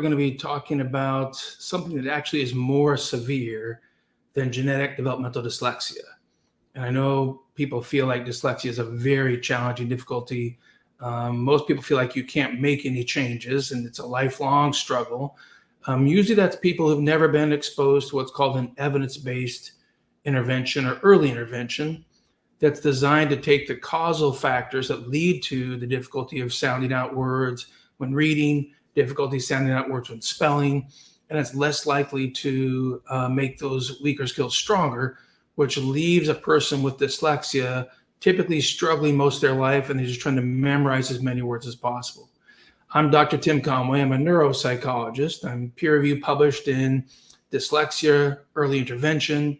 going to be talking about something that actually is more severe than genetic developmental dyslexia. And I know people feel like dyslexia is a very challenging difficulty. Most people feel like you can't make any changes and it's a lifelong struggle. Usually that's people who've never been exposed to what's called an evidence-based intervention or early intervention that's designed to take the causal factors that lead to the difficulty of sounding out words when reading, difficulty sounding out words when spelling, and it's less likely to make those weaker skills stronger, which leaves a person with dyslexia typically struggling most of their life and they're just trying to memorize as many words as possible. I'm Dr. Tim Conway. I'm a neuropsychologist. I'm peer-reviewed published in Dyslexia Early Intervention,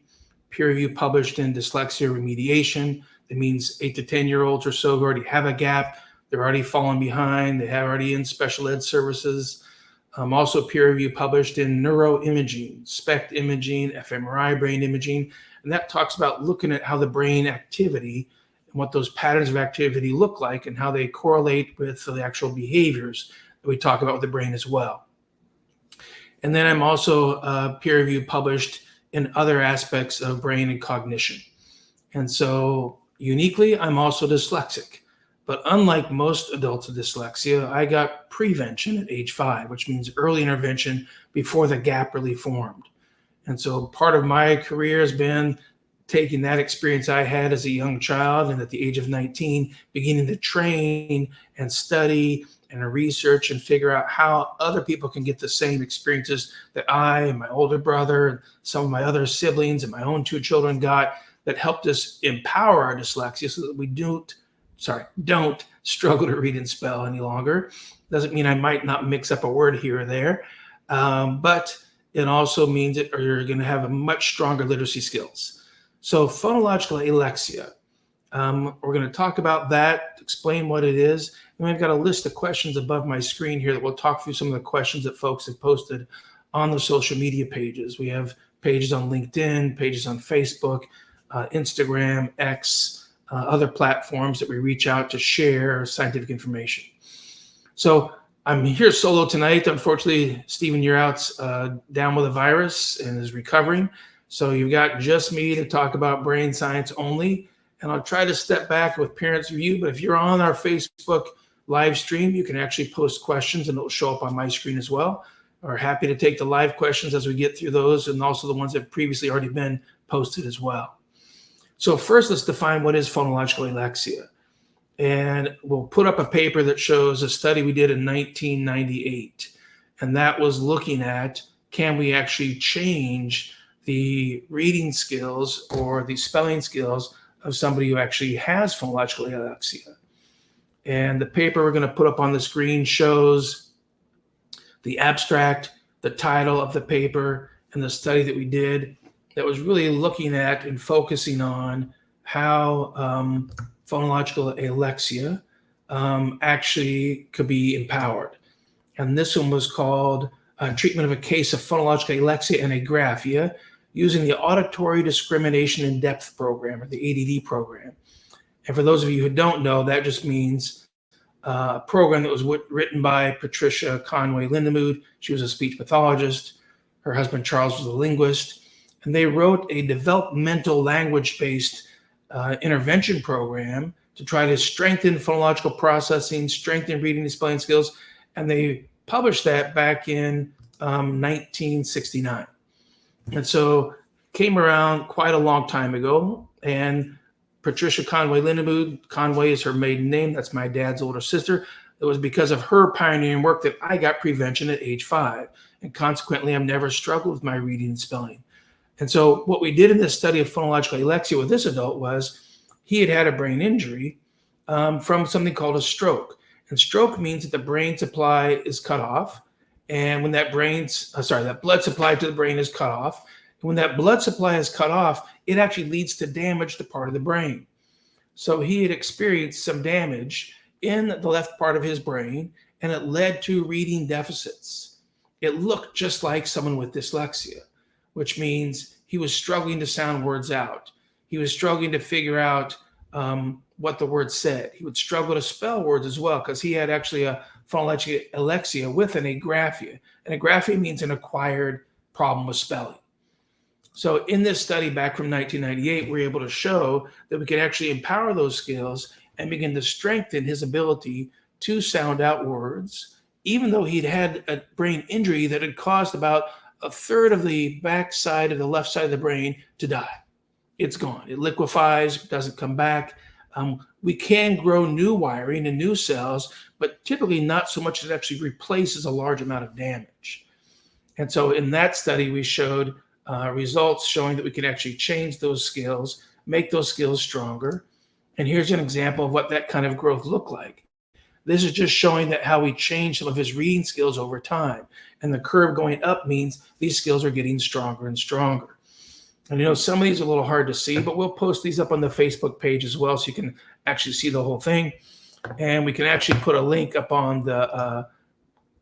peer-reviewed published in Dyslexia Remediation. That means 8 to 10-year-olds or so who already have a gap. They're already falling behind. They have already in special ed services. I'm also peer-reviewed published in neuroimaging, SPECT imaging, fMRI brain imaging, and that talks about looking at how the brain activity and what those patterns of activity look like and how they correlate with the actual behaviors that we talk about with the brain as well. And then I'm also peer-reviewed published in other aspects of brain and cognition. And so uniquely, I'm also dyslexic. But unlike most adults with dyslexia, I got prevention at age 5, which means early intervention before the gap really formed. And so part of my career has been taking that experience I had as a young child and at the age of 19, beginning to train and study and research and figure out how other people can get the same experiences that I and my older brother and some of my other siblings and my own 2 children got that helped us empower our dyslexia so that we don't struggle to read and spell any longer. Doesn't mean I might not mix up a word here or there, but it also means that you're going to have a much stronger literacy skills. So phonological alexia, we're going to talk about that, explain what it is, and we've got a list of questions above my screen here that we'll talk through some of the questions that folks have posted on the social media pages. We have pages on LinkedIn, pages on Facebook, Instagram, X, other platforms that we reach out to share scientific information. So I'm here solo tonight. Unfortunately, Stephen, you're out down with a virus and is recovering. So you've got just me to talk about brain science only. And I'll try to step back with parents' view. But if you're on our Facebook live stream, you can actually post questions and it'll show up on my screen as well. We're happy to take the live questions as we get through those and also the ones that have previously already been posted as well. So first, let's define what is phonological alexia. And we'll put up a paper that shows a study we did in 1998. And that was looking at, can we actually change the reading skills or the spelling skills of somebody who actually has phonological alexia. And the paper we're going to put up on the screen shows the abstract, the title of the paper, and the study that we did that was really looking at and focusing on how phonological alexia actually could be empowered. And this one was called Treatment of a Case of Phonological Alexia and Agraphia using the Auditory Discrimination in Depth program, or the ADD program. And for those of you who don't know, that just means a program that was written by Patricia Conway Lindemood. She was a speech pathologist. Her husband, Charles, was a linguist. And they wrote a developmental language-based intervention program to try to strengthen phonological processing, strengthen reading and spelling skills. And they published that back in 1969. And so came around quite a long time ago. And Patricia Conway Lindemood, Conway is her maiden name. That's my dad's older sister. It was because of her pioneering work that I got prevention at age 5. And consequently, I've never struggled with my reading and spelling. And so what we did in this study of phonological alexia with this adult was he had a brain injury from something called a stroke. And stroke means that the brain supply is cut off. And when that that blood supply to the brain is cut off, and when that blood supply is cut off, it actually leads to damage to part of the brain. So he had experienced some damage in the left part of his brain, and it led to reading deficits. It looked just like someone with dyslexia, which means he was struggling to sound words out. He was struggling to figure out what the word said. He would struggle to spell words as well because he had actually a phonetically alexia with an agraphia. An agraphia means an acquired problem with spelling. So in this study back from 1998, we were able to show that we could actually empower those skills and begin to strengthen his ability to sound out words, even though he'd had a brain injury that had caused about a third of the back side of the left side of the brain to die. It's gone. It liquefies, doesn't come back. We can grow new wiring and new cells, but typically not so much that it actually replaces a large amount of damage. And so in that study, we showed results showing that we can actually change those skills, make those skills stronger. And here's an example of what that kind of growth looked like. This is just showing that how we change some of his reading skills over time. And the curve going up means these skills are getting stronger and stronger. And some of these are a little hard to see, but we'll post these up on the Facebook page as well so you can actually see the whole thing. And we can actually put a link up on the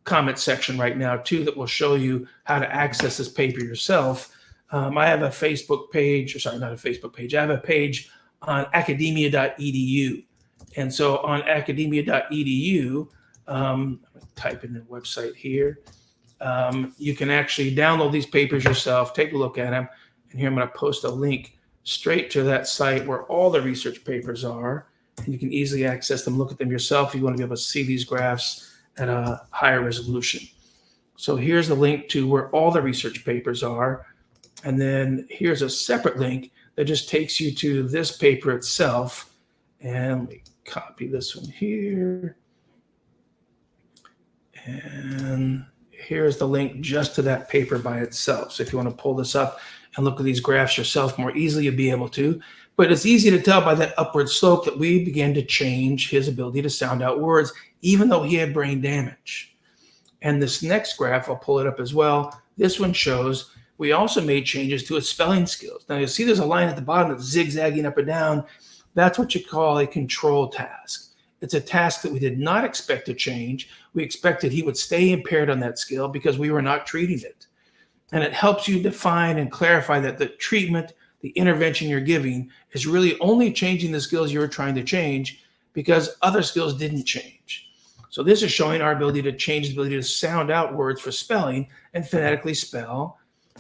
comment section right now too that will show you how to access this paper yourself. I have a Facebook page, or sorry, not a Facebook page. I have a page on academia.edu. And so on academia.edu, type in the website here, you can actually download these papers yourself, take a look at them. And here I'm going to post a link straight to that site where all the research papers are. And you can easily access them, look at them yourself if you want to be able to see these graphs at a higher resolution. So here's the link to where all the research papers are. And then here's a separate link that just takes you to this paper itself. And let me copy this one here. And here's the link just to that paper by itself. So if you want to pull this up and look at these graphs yourself more easily, you'll be able to. But it's easy to tell by that upward slope that we began to change his ability to sound out words, even though he had brain damage. And this next graph, I'll pull it up as well. This one shows we also made changes to his spelling skills. Now you'll see there's a line at the bottom that's zigzagging up and down. That's what you call a control task. It's a task that we did not expect to change. We expected he would stay impaired on that skill because we were not treating it. And it helps you define and clarify that the treatment, the intervention you're giving is really only changing the skills you were trying to change because other skills didn't change. So this is showing our ability to change the ability to sound out words for spelling and phonetically spell.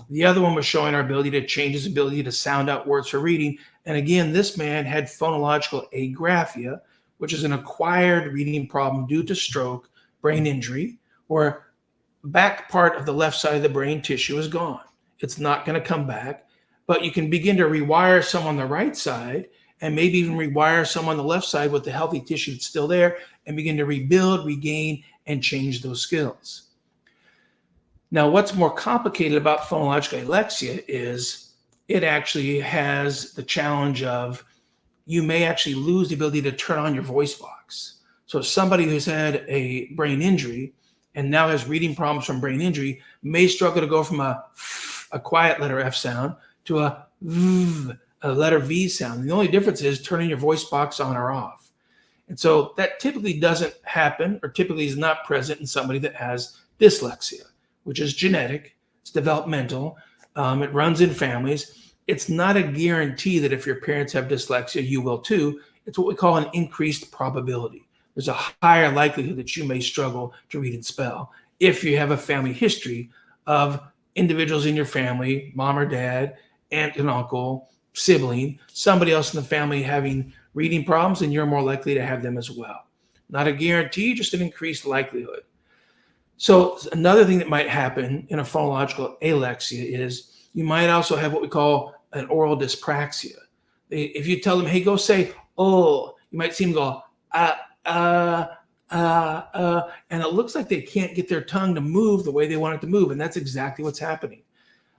The other one was showing our ability to change his ability to sound out words for reading. And again, this man had phonological agraphia, which is an acquired reading problem due to stroke, brain injury, where back part of the left side of the brain tissue is gone. It's not going to come back, but you can begin to rewire some on the right side and maybe even rewire some on the left side with the healthy tissue that's still there and begin to rebuild, regain, and change those skills. Now, what's more complicated about phonological alexia is it actually has the challenge of you may actually lose the ability to turn on your voice box. So somebody who's had a brain injury and now has reading problems from brain injury may struggle to go from a quiet letter F sound to a letter V sound. And the only difference is turning your voice box on or off. And so that typically doesn't happen or typically is not present in somebody that has dyslexia, which is genetic, it's developmental, it runs in families. It's not a guarantee that if your parents have dyslexia, you will too. It's what we call an increased probability. There's a higher likelihood that you may struggle to read and spell if you have a family history of individuals in your family, mom or dad, aunt and uncle, sibling, somebody else in the family having reading problems, and you're more likely to have them as well. Not a guarantee, just an increased likelihood. So another thing that might happen in a phonological alexia is you might also have what we call an oral dyspraxia. If you tell them, hey, go say, oh, you might see them go, and it looks like they can't get their tongue to move the way they want it to move. And that's exactly what's happening.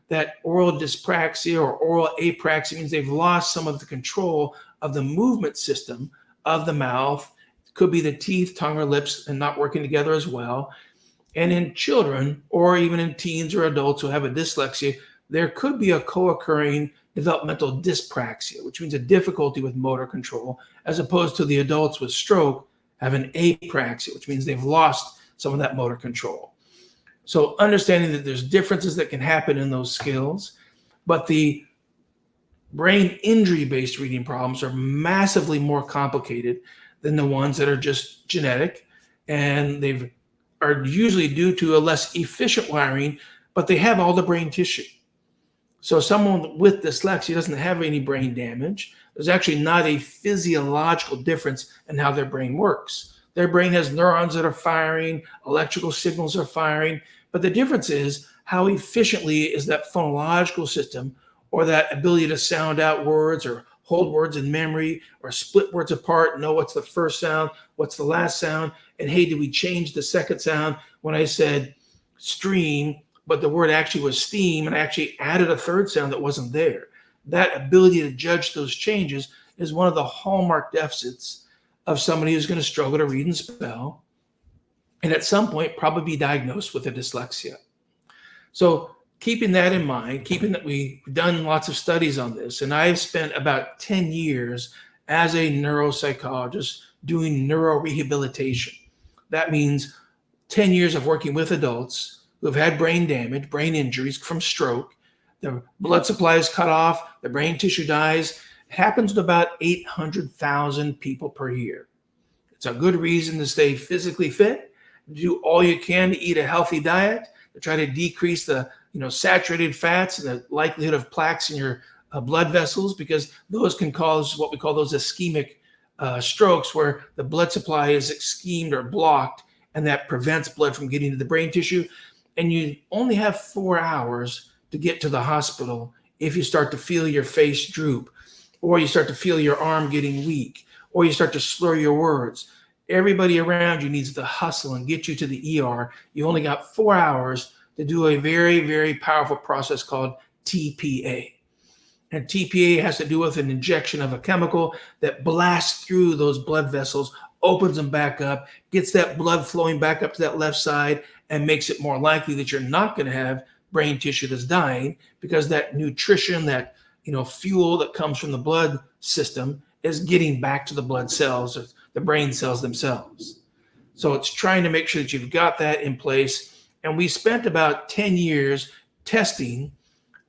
That oral dyspraxia or oral apraxia means they've lost some of the control of the movement system of the mouth. It could be the teeth, tongue, or lips, and not working together as well. And in children, or even in teens or adults who have a dyslexia, there could be a co-occurring developmental dyspraxia, which means a difficulty with motor control, as opposed to the adults with stroke have an apraxia, which means they've lost some of that motor control. So understanding that there's differences that can happen in those skills, but the brain injury-based reading problems are massively more complicated than the ones that are just genetic, and they've are usually due to a less efficient wiring, but they have all the brain tissue. So someone with dyslexia doesn't have any brain damage. There's actually not a physiological difference in how their brain works. Their brain has neurons that are firing, electrical signals are firing, but the difference is how efficiently is that phonological system, or that ability to sound out words or hold words in memory or split words apart, know what's the first sound, what's the last sound, and hey, did we change the second sound when I said stream, but the word actually was steam, and I actually added a third sound that wasn't there. That ability to judge those changes is one of the hallmark deficits of somebody who's going to struggle to read and spell, and at some point probably be diagnosed with a dyslexia. So keeping that in mind, keeping that we've done lots of studies on this, and I've spent about 10 years as a neuropsychologist doing neurorehabilitation. That means 10 years of working with adults who have had brain damage, brain injuries from stroke. The blood supply is cut off, the brain tissue dies. It happens to about 800,000 people per year. It's a good reason to stay physically fit, do all you can to eat a healthy diet, to try to decrease the saturated fats and the likelihood of plaques in your blood vessels, because those can cause what we call those ischemic strokes, where the blood supply is ischemic or blocked, and that prevents blood from getting to the brain tissue. And you only have 4 hours to get to the hospital if you start to feel your face droop, or you start to feel your arm getting weak, or you start to slur your words. Everybody around you needs to hustle and get you to the ER. You only got 4 hours to do a very, very powerful process called TPA. And TPA has to do with an injection of a chemical that blasts through those blood vessels, opens them back up, gets that blood flowing back up to that left side, and makes it more likely that you're not going to have brain tissue that's dying, because that nutrition, that fuel that comes from the blood system is getting back to the blood cells, or the brain cells themselves. So it's trying to make sure that you've got that in place. And we spent about 10 years testing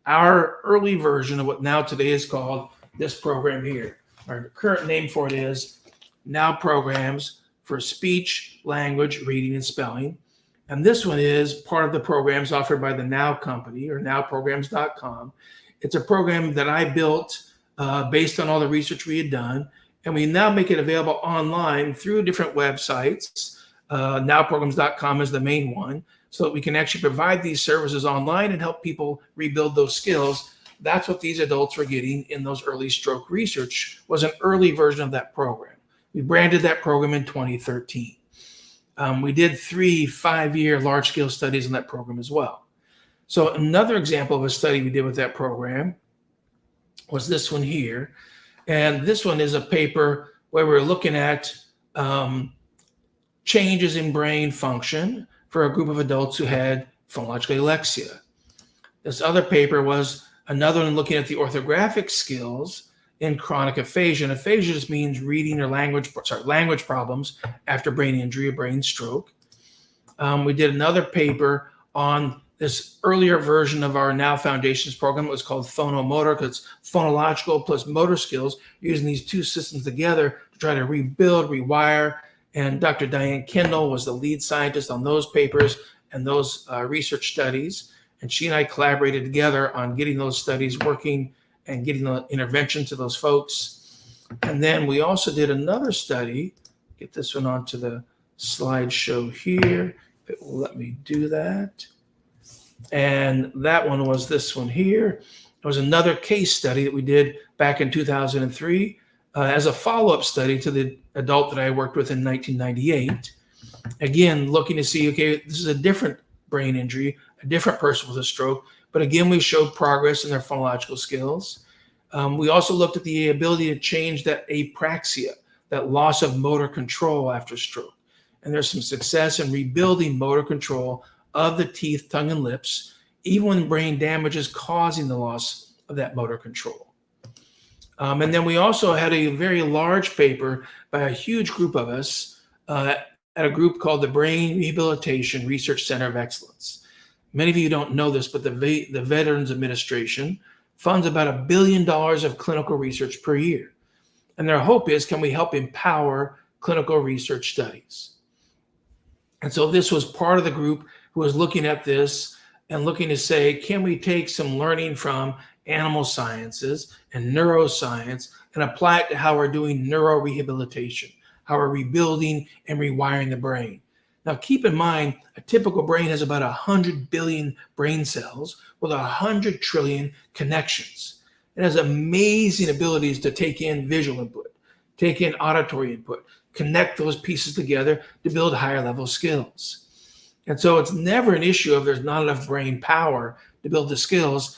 our early version of what now today is called this program here. Our current name for it is Now Programs for Speech, Language, Reading, and Spelling. And this one is part of the programs offered by the Now Company, or nowprograms.com. It's a program that I built based on all the research we had done. And we now make it available online through different websites. Nowprograms.com is the main one, so that we can actually provide these services online and help people rebuild those skills. That's what these adults were getting in those early stroke research, was an early version of that program. We branded that program in 2013. We did 3 5-year large-scale studies on that program as well. So another example of a study we did with that program was this one here. And this one is a paper where we're looking at changes in brain function for a group of adults who had phonetically alexia. This other paper was another one looking at the orthographic skills in chronic aphasia. And aphasia just means reading or language problems after brain injury or brain stroke. We did another paper on this earlier version of our Now Foundations program. It was called phonomotor, because it's phonological plus motor skills, using these two systems together to try to rebuild, rewire. And Dr. Diane Kendall was the lead scientist on those papers and those research studies. And she and I collaborated together on getting those studies working and getting the intervention to those folks. And then we also did another study. Get this one onto the slideshow here. If it will let me do that. And that one was this one here. It was another case study that we did back in 2003 as a follow-up study to the adult that I worked with in 1998. Again, looking to see, okay, this is a different brain injury, a different person with a stroke, but again, we showed progress in their phonological skills. We also looked at the ability to change that apraxia, that loss of motor control after stroke. And there's some success in rebuilding motor control of the teeth, tongue, and lips, even when brain damage is causing the loss of that motor control. And then we also had a very large paper by a huge group of us at a group called the Brain Rehabilitation Research Center of Excellence. Many of you don't know this, but the Veterans Administration funds about $1 billion of clinical research per year. And their hope is, can we help empower clinical research studies? And so this was part of the group who was looking at this and looking to say, can we take some learning from animal sciences and neuroscience and apply it to how we're doing neurorehabilitation, how we're rebuilding and rewiring the brain. Now, keep in mind, a typical brain has about 100 billion brain cells with 100 trillion connections. It has amazing abilities to take in visual input, take in auditory input, connect those pieces together to build higher level skills. And so it's never an issue if there's not enough brain power to build the skills.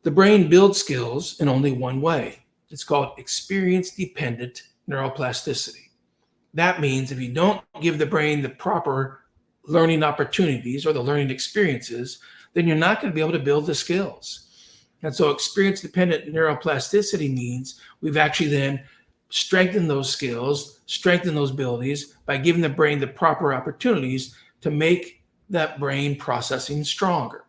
The brain builds skills in only one way. It's called experience-dependent neuroplasticity. That means if you don't give the brain the proper learning opportunities or the learning experiences, then you're not going to be able to build the skills. And so experience-dependent neuroplasticity means we've actually then strengthened those skills, strengthened those abilities by giving the brain the proper opportunities to make that brain processing stronger,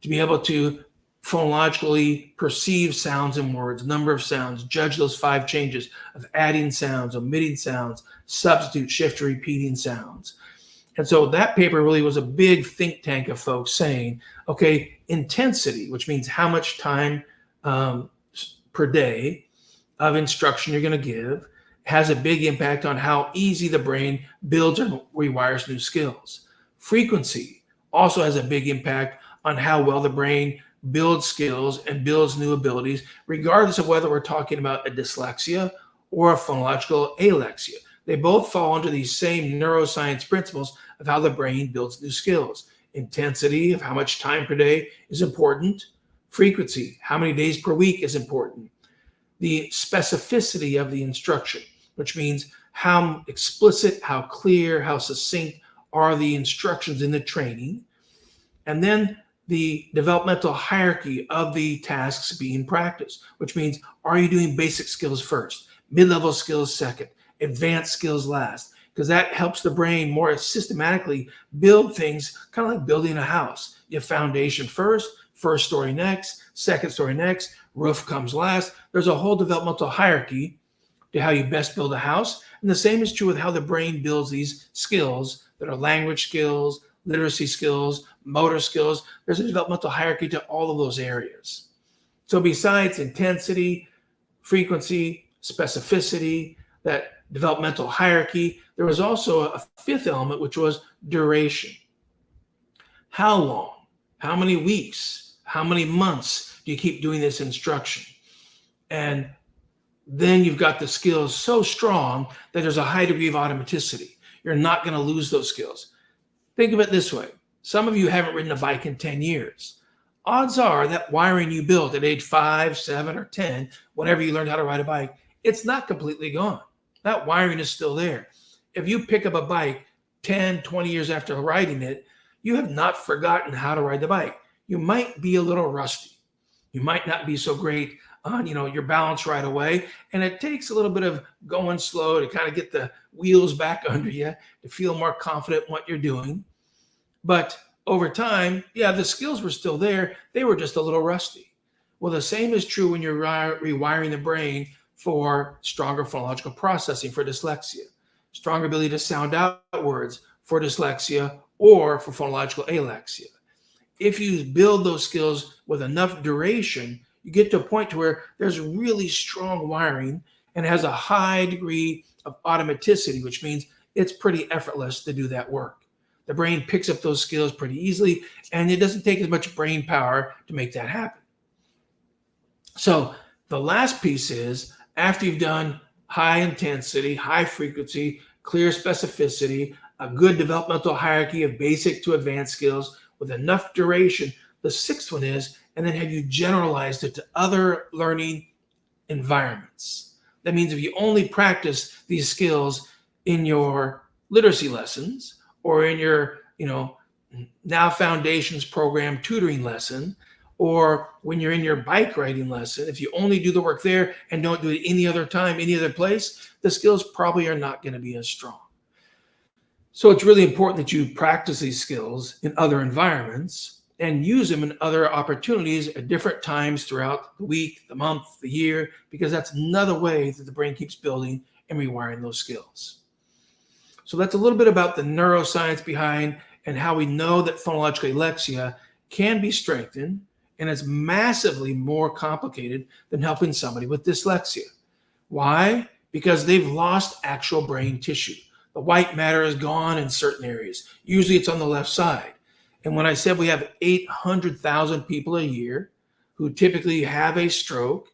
to be able to phonologically perceive sounds and words, number of sounds, judge those 5 changes of adding sounds, omitting sounds, substitute, shift, repeating sounds. And so that paper really was a big think tank of folks saying, okay, intensity, which means how much time per day of instruction you're going to give, has a big impact on how easy the brain builds and rewires new skills. Frequency also has a big impact on how well the brain builds skills and builds new abilities, regardless of whether we're talking about a dyslexia or a phonological alexia. They both fall under these same neuroscience principles of how the brain builds new skills. Intensity of how much time per day is important. Frequency, how many days per week is important. The specificity of the instruction, which means how explicit, how clear, how succinct are the instructions in the training. And then the developmental hierarchy of the tasks being practiced, which means, are you doing basic skills first, mid-level skills second, advanced skills last? Because that helps the brain more systematically build things, kind of like building a house. You have foundation first story next, second story next, roof comes last. There's a whole developmental hierarchy to how you best build a house. And the same is true with how the brain builds these skills that are language skills, literacy skills, motor skills. There's a developmental hierarchy to all of those areas. So besides intensity, frequency, specificity, that developmental hierarchy, there was also a 5th element, which was duration. How long? How many weeks? How many months do you keep doing this instruction? And then you've got the skills so strong that there's a high degree of automaticity. You're not going to lose those skills. Think of it this way. Some of you haven't ridden a bike in 10 years. Odds are that wiring you built at age 5, 7, or 10, whenever you learned how to ride a bike, it's not completely gone. That wiring is still there. If you pick up a bike 10, 20 years after riding it, you have not forgotten how to ride the bike. You might be a little rusty. You might not be so great on, your balance right away. And it takes a little bit of going slow to kind of get the wheels back under you, to feel more confident in what you're doing. But over time, the skills were still there. They were just a little rusty. Well, the same is true when you're rewiring the brain for stronger phonological processing for dyslexia, stronger ability to sound out words for dyslexia or for phonological alexia. If you build those skills with enough duration, you get to a point to where there's really strong wiring and has a high degree of automaticity, which means it's pretty effortless to do that work. The brain picks up those skills pretty easily, and it doesn't take as much brain power to make that happen. So the last piece is, after you've done high intensity, high frequency, clear specificity, a good developmental hierarchy of basic to advanced skills with enough duration, the 6th one is, and then have you generalized it to other learning environments. That means if you only practice these skills in your literacy lessons or in your, Now Foundations program tutoring lesson, or when you're in your bike riding lesson, if you only do the work there and don't do it any other time, any other place, the skills probably are not going to be as strong. So it's really important that you practice these skills in other environments and use them in other opportunities at different times throughout the week, the month, the year, because that's another way that the brain keeps building and rewiring those skills. So that's a little bit about the neuroscience behind and how we know that phonological alexia can be strengthened, and it's massively more complicated than helping somebody with dyslexia. Why? Because they've lost actual brain tissue. The white matter is gone in certain areas. Usually it's on the left side. And when I said we have 800,000 people a year who typically have a stroke,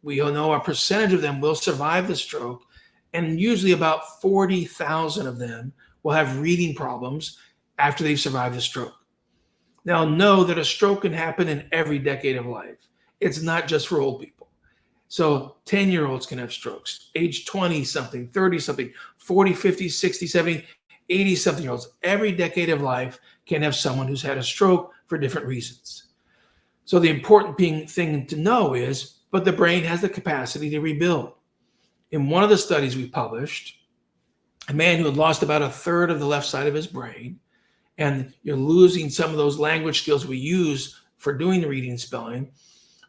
we all know a percentage of them will survive the stroke, and usually about 40,000 of them will have reading problems after they've survived the stroke. Now, know that a stroke can happen in every decade of life. It's not just for old people. So 10-year-olds can have strokes, age 20-something, 30-something, 40, 50, 60, 70, 80-something-year-olds. Every decade of life can have someone who's had a stroke for different reasons. So the important thing to know is, but the brain has the capacity to rebuild. In one of the studies we published, a man who had lost about a third of the left side of his brain, and you're losing some of those language skills we use for doing the reading and spelling,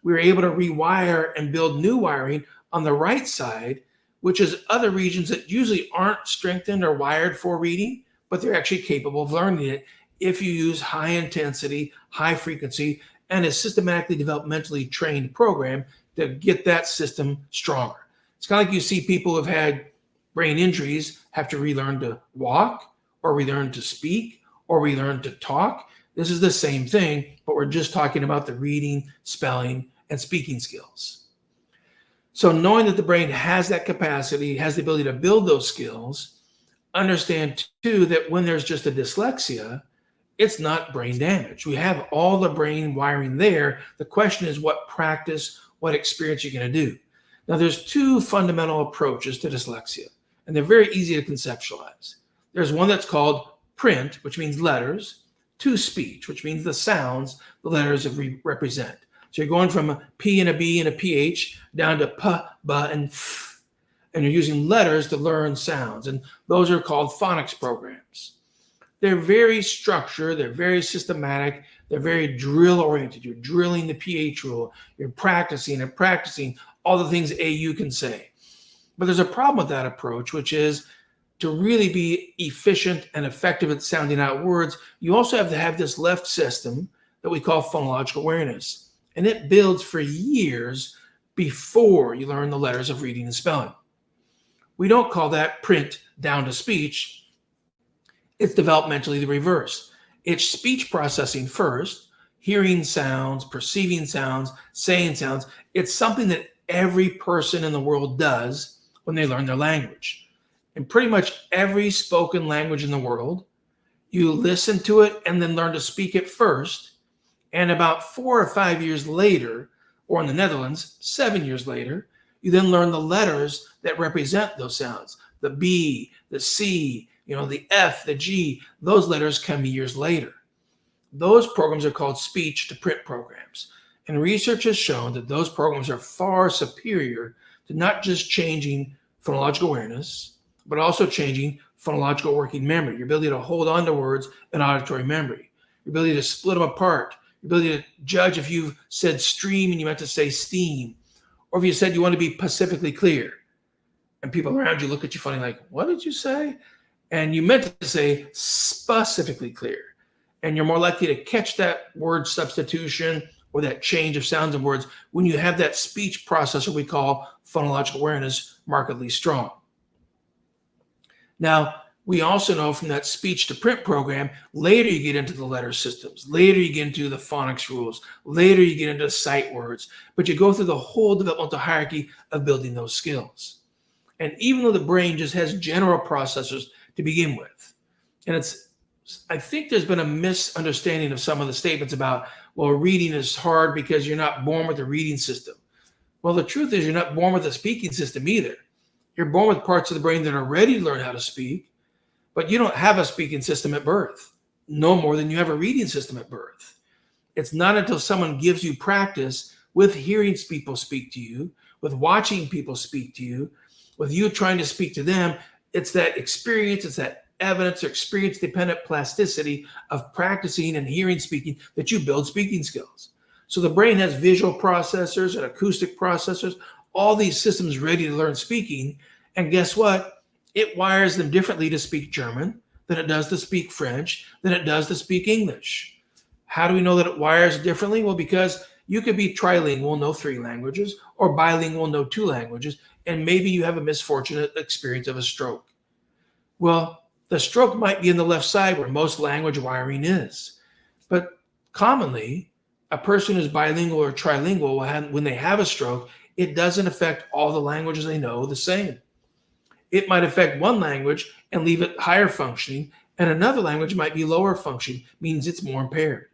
we were able to rewire and build new wiring on the right side, which is other regions that usually aren't strengthened or wired for reading, but they're actually capable of learning it if you use high intensity, high frequency, and a systematically developmentally trained program to get that system stronger. It's kind of like you see people who have had brain injuries have to relearn to walk, or relearn to speak, or relearn to talk. This is the same thing, but we're just talking about the reading, spelling, and speaking skills. So knowing that the brain has that capacity, has the ability to build those skills, understand too that when there's just a dyslexia, it's not brain damage. We have all the brain wiring there. The question is what practice, what experience you're going to do. Now, there's two fundamental approaches to dyslexia, and they're very easy to conceptualize. There's one that's called print, which means letters, to speech, which means the sounds the letters represent. So you're going from a P and a B and a PH down to P, B, and F, and you're using letters to learn sounds, and those are called phonics programs. They're very structured, they're very systematic, they're very drill-oriented. You're drilling the PH rule, you're practicing and practicing all the things AU can say. But there's a problem with that approach, which is to really be efficient and effective at sounding out words, you also have to have this left system that we call phonological awareness. And it builds for years before you learn the letters of reading and spelling. We don't call that print down to speech. It's developmentally the reverse. It's speech processing first, hearing sounds, perceiving sounds, saying sounds. It's something that every person in the world does when they learn their language. In pretty much every spoken language in the world, you listen to it and then learn to speak it first. And about 4 or 5 years later, or in the Netherlands, 7 years later, you then learn the letters that represent those sounds. The B, the C, the F, the G, those letters come years later. Those programs are called speech to print programs. And research has shown that those programs are far superior to not just changing phonological awareness, but also changing phonological working memory, your ability to hold on to words and auditory memory, your ability to split them apart, your ability to judge if you've said stream and you meant to say steam, or if you said you want to be pacifically clear. And people around you look at you funny like, what did you say? And you meant to say specifically clear. And you're more likely to catch that word substitution or that change of sounds and words when you have that speech processor we call phonological awareness markedly strong. Now, we also know from that speech to print program, later you get into the letter systems, later you get into the phonics rules, later you get into sight words, but you go through the whole developmental hierarchy of building those skills. And even though the brain just has general processors to begin with, and I think there's been a misunderstanding of some of the statements about, well, reading is hard because you're not born with a reading system. Well, the truth is you're not born with a speaking system either. You're born with parts of the brain that are ready to learn how to speak, but you don't have a speaking system at birth, no more than you have a reading system at birth. It's not until someone gives you practice with hearing people speak to you, with watching people speak to you, with you trying to speak to them, it's that experience, it's that evidence or experience-dependent plasticity of practicing and hearing speaking that you build speaking skills. So the brain has visual processors and acoustic processors, all these systems ready to learn speaking. And guess what? It wires them differently to speak German than it does to speak French, than it does to speak English. How do we know that it wires differently? Well, because you could be trilingual, know 3 languages, or bilingual, know 2 languages, and maybe you have a misfortunate experience of a stroke. Well, the stroke might be in the left side where most language wiring is. But commonly, a person who's bilingual or trilingual, when they have a stroke, it doesn't affect all the languages they know the same. It might affect one language and leave it higher functioning, and another language might be lower functioning, means it's more impaired.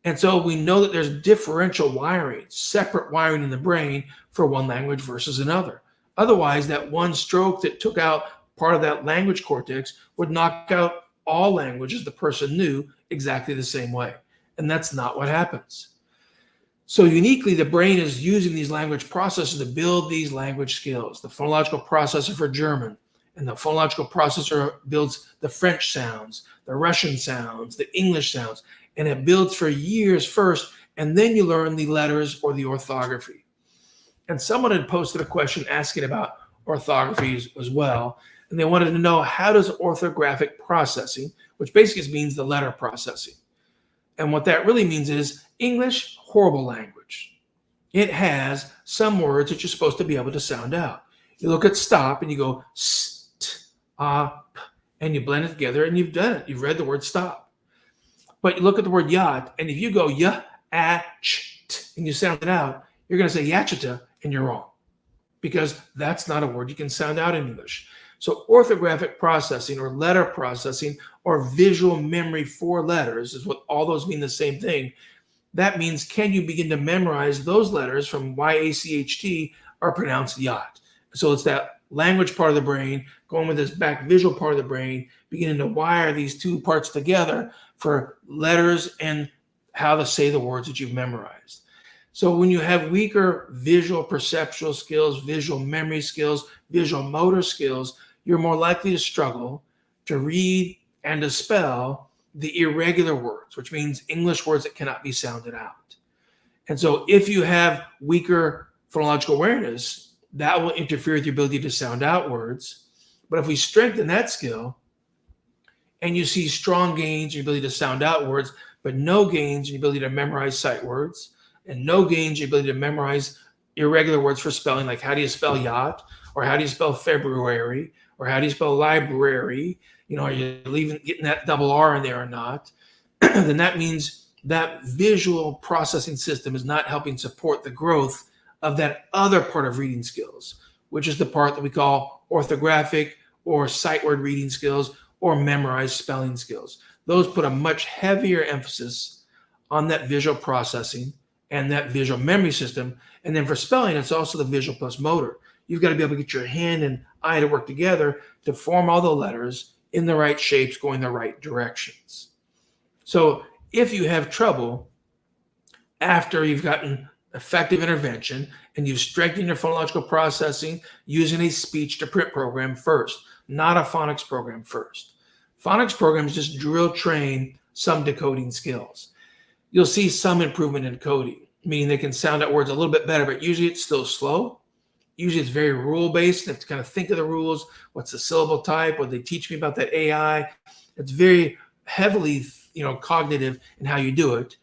And so we know that there's differential wiring, separate wiring in the brain for one language versus another. Otherwise, that one stroke that took out part of that language cortex would knock out all languages the person knew exactly the same way. And that's not what happens. So uniquely, the brain is using these language processors to build these language skills. The phonological processor for German, and the phonological processor builds the French sounds, the Russian sounds, the English sounds, and it builds for years first, and then you learn the letters or the orthography. And someone had posted a question asking about orthography as well, and they wanted to know, how does orthographic processing, which basically means the letter processing, and what that really means is English, horrible language. It has some words that you're supposed to be able to sound out. You look at stop and you go st, p, and you blend it together and you've done it. You've read the word stop. But you look at the word yacht, and if you go ya, a, ch, t, and you sound it out, you're going to say yachita, and you're wrong, because that's not a word you can sound out in English. So orthographic processing or letter processing or visual memory for letters is what all those mean the same thing. That means, can you begin to memorize those letters from Y-A-C-H-T are pronounced yacht? So it's that language part of the brain going with this back visual part of the brain, beginning to wire these two parts together for letters and how to say the words that you've memorized. So when you have weaker visual perceptual skills, visual memory skills, visual motor skills, you're more likely to struggle to read and to spell the irregular words, which means English words that cannot be sounded out. And so if you have weaker phonological awareness, that will interfere with your ability to sound out words. But if we strengthen that skill and you see strong gains in your ability to sound out words, but no gains in your ability to memorize sight words, and no gains in your ability to memorize irregular words for spelling, like how do you spell yacht, or how do you spell February, or how do you spell library, are you getting that double R in there or not, then that means that visual processing system is not helping support the growth of that other part of reading skills, which is the part that we call orthographic or sight word reading skills or memorized spelling skills. Those put a much heavier emphasis on that visual processing and that visual memory system. And then for spelling, it's also the visual plus motor. You've got to be able to get your hand and eye to work together to form all the letters in the right shapes, going the right directions. So if you have trouble after you've gotten effective intervention and you've strengthened your phonological processing using a speech to print program first, not a phonics program first. Phonics programs just drill train some decoding skills. You'll see some improvement in decoding, meaning they can sound out words a little bit better, but usually it's still slow. Usually it's very rule-based. You have to kind of think of the rules. What's the syllable type? What they teach me about that AI? It's very heavily, cognitive in how you do it.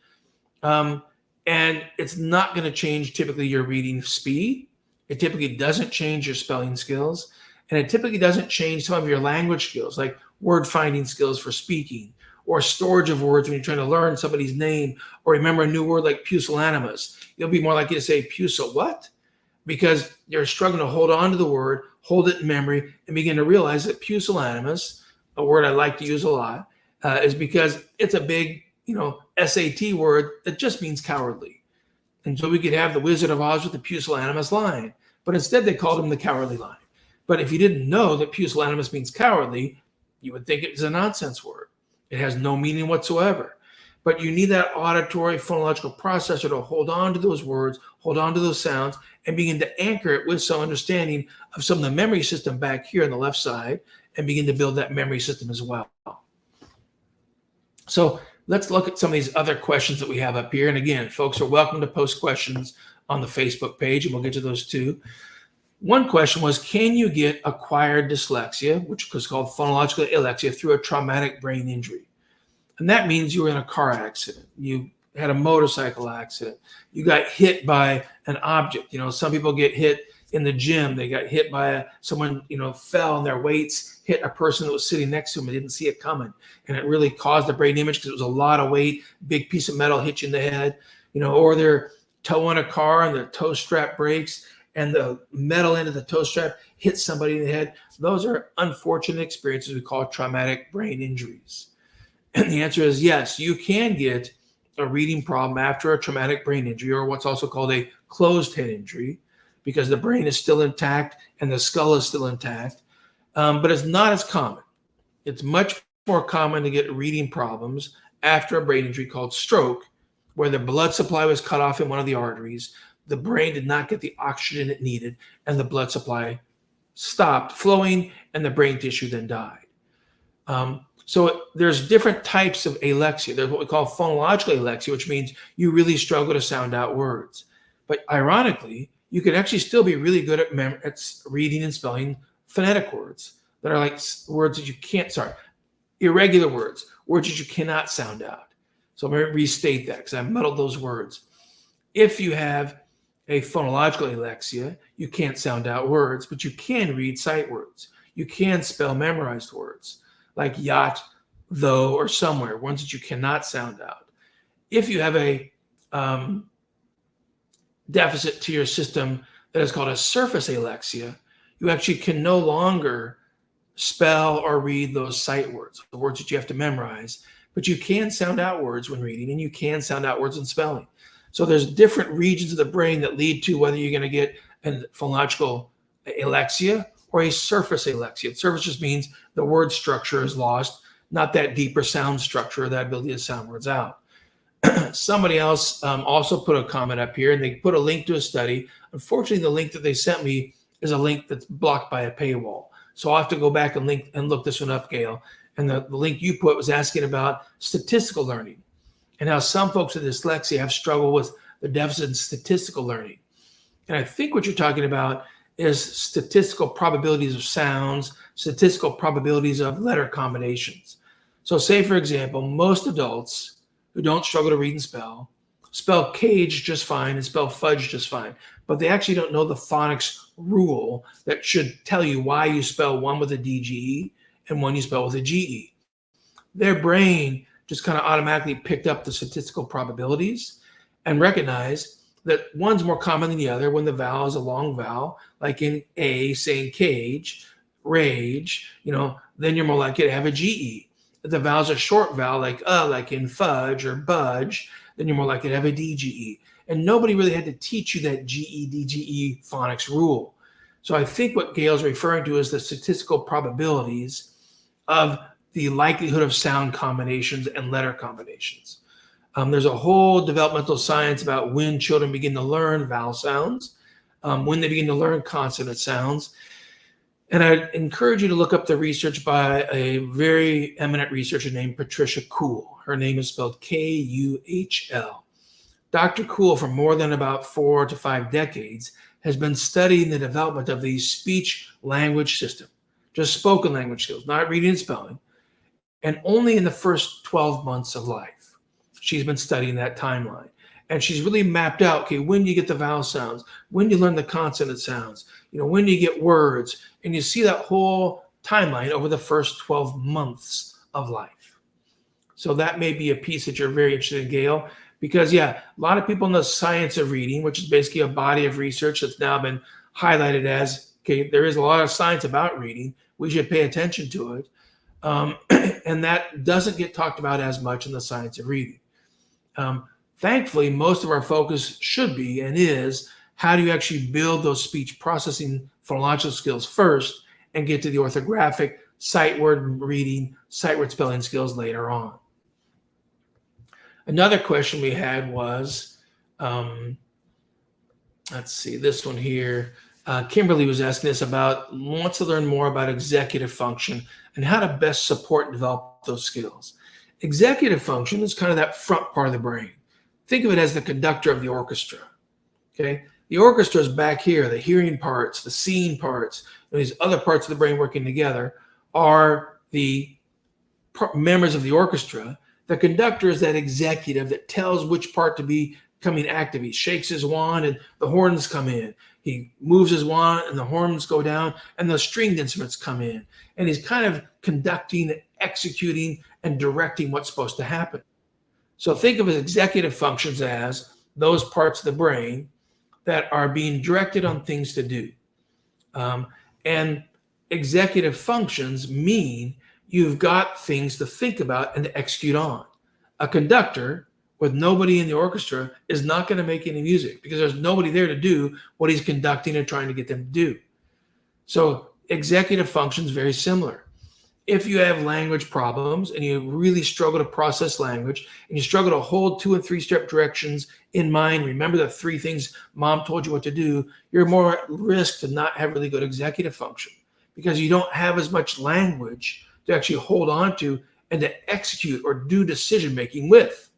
And it's not going to change typically your reading speed. It typically doesn't change your spelling skills. And it typically doesn't change some of your language skills, like word finding skills for speaking, or storage of words when you're trying to learn somebody's name, or remember a new word like pusillanimous. You'll be more likely to say pusil what? Because you're struggling to hold on to the word, hold it in memory, and begin to realize that pusillanimous, a word I like to use a lot, is because it's a big, SAT word that just means cowardly. And so we could have the Wizard of Oz with the pusillanimous lion, but instead they called him the cowardly lion. But if you didn't know that pusillanimous means cowardly, you would think it was a nonsense word. It has no meaning whatsoever. But you need that auditory phonological processor to hold on to those words, hold on to those sounds, and begin to anchor it with some understanding of some of the memory system back here on the left side, and begin to build that memory system as well. So let's look at some of these other questions that we have up here. And again, folks are welcome to post questions on the Facebook page, and we'll get to those too. One question was, can you get acquired dyslexia, which is called phonological alexia, through a traumatic brain injury? And that means you were in a car accident, you had a motorcycle accident, you got hit by an object. Some people get hit in the gym, they got hit by someone, fell and their weights hit a person that was sitting next to them and didn't see it coming. And it really caused the brain image because it was a lot of weight, big piece of metal hit you in the head, or they're towing a car and the tow strap breaks and the metal end of the tow strap hits somebody in the head. Those are unfortunate experiences we call traumatic brain injuries. And the answer is yes, you can get a reading problem after a traumatic brain injury, or what's also called a closed head injury, because the brain is still intact and the skull is still intact. But it's not as common. It's much more common to get reading problems after a brain injury called stroke, where the blood supply was cut off in one of the arteries. The brain did not get the oxygen it needed, and the blood supply stopped flowing, and the brain tissue then died. So there's different types of alexia. There's what we call phonological alexia, which means you really struggle to sound out words. But ironically, you could actually still be really good at reading and spelling phonetic words that are like words that you can't, irregular words that you cannot sound out. So I'm going to restate that because I muddled those words. If you have a phonological alexia, you can't sound out words, but you can read sight words. You can spell memorized words like yacht, though, or somewhere, ones that you cannot sound out. If you have a deficit to your system that is called a surface alexia, you actually can no longer spell or read those sight words, the words that you have to memorize, but you can sound out words when reading, and you can sound out words when spelling. So there's different regions of the brain that lead to whether you're going to get a phonological alexia or a surface alexia. Surface just means the word structure is lost, not that deeper sound structure, that ability to sound words out. Somebody else also put a comment up here, and they put a link to a study. Unfortunately, the link that they sent me is a link that's blocked by a paywall. So I'll have to go back and look this one up, Gail. And the link you put was asking about statistical learning and how some folks with dyslexia have struggled with the deficit in statistical learning. And I think what you're talking about is statistical probabilities of sounds, statistical probabilities of letter combinations. So say, for example, most adults who don't struggle to read and spell cage just fine and spell fudge just fine, but they actually don't know the phonics rule that should tell you why you spell one with a DGE and one you spell with a GE. Their brain just kind of automatically picked up the statistical probabilities and recognized that one's more common than the other when the vowel is a long vowel, like in A, saying cage, rage, then you're more likely to have a GE. If the vowel's a short vowel, like in fudge or budge, then you're more likely to have a DGE. And nobody really had to teach you that GE, DGE phonics rule. So I think what Gail's referring to is the statistical probabilities of the likelihood of sound combinations and letter combinations. There's a whole developmental science about when children begin to learn vowel sounds, when they begin to learn consonant sounds. And I encourage you to look up the research by a very eminent researcher named Patricia Kuhl. Her name is spelled Kuhl. Dr. Kuhl, for more than about 4 to 5 decades, has been studying the development of the speech language system, just spoken language skills, not reading and spelling, and only in the first 12 months of life. She's been studying that timeline. And she's really mapped out, when do you get the vowel sounds? When do you learn the consonant sounds? When do you get words? And you see that whole timeline over the first 12 months of life. So that may be a piece that you're very interested in, Gail, because, a lot of people in the science of reading, which is basically a body of research that's now been highlighted as, there is a lot of science about reading. We should pay attention to it. And that doesn't get talked about as much in the science of reading. Thankfully, most of our focus should be and is, how do you actually build those speech processing phonological skills first and get to the orthographic, sight word reading, sight word spelling skills later on. Another question we had was, let's see, this one here. Kimberly was asking us wants to learn more about executive function and how to best support and develop those skills. Executive function is kind of that front part of the brain. Think of it as the conductor of the orchestra, okay? The orchestra is back here. The hearing parts, the seeing parts, and these other parts of the brain working together are the members of the orchestra. The conductor is that executive that tells which part to be becoming active. He shakes his wand and the horns come in. He moves his wand and the horns go down and the stringed instruments come in. And he's kind of conducting, executing, and directing what's supposed to happen. So think of his executive functions as those parts of the brain that are being directed on things to do. And executive functions mean you've got things to think about and to execute on. A conductor with nobody in the orchestra is not going to make any music because there's nobody there to do what he's conducting and trying to get them to do. So executive functions very similar. If you have language problems and you really struggle to process language and you struggle to hold 2 and 3 step directions in mind, remember the 3 things mom told you what to do, you're more at risk to not have really good executive function because you don't have as much language to actually hold on to and to execute or do decision making with.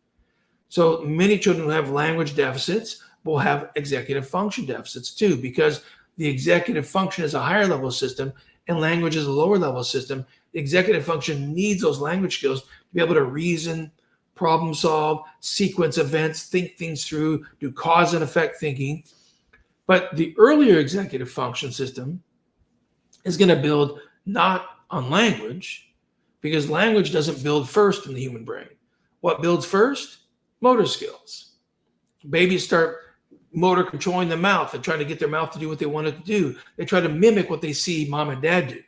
So many children who have language deficits will have executive function deficits too, because the executive function is a higher level system and language is a lower level system. The executive function needs those language skills to be able to reason, problem solve, sequence events, think things through, do cause and effect thinking. But the earlier executive function system is going to build not on language, because language doesn't build first in the human brain. What builds first? Motor skills. Babies start motor controlling the mouth and trying to get their mouth to do what they want it to do. They try to mimic what they see mom and dad do.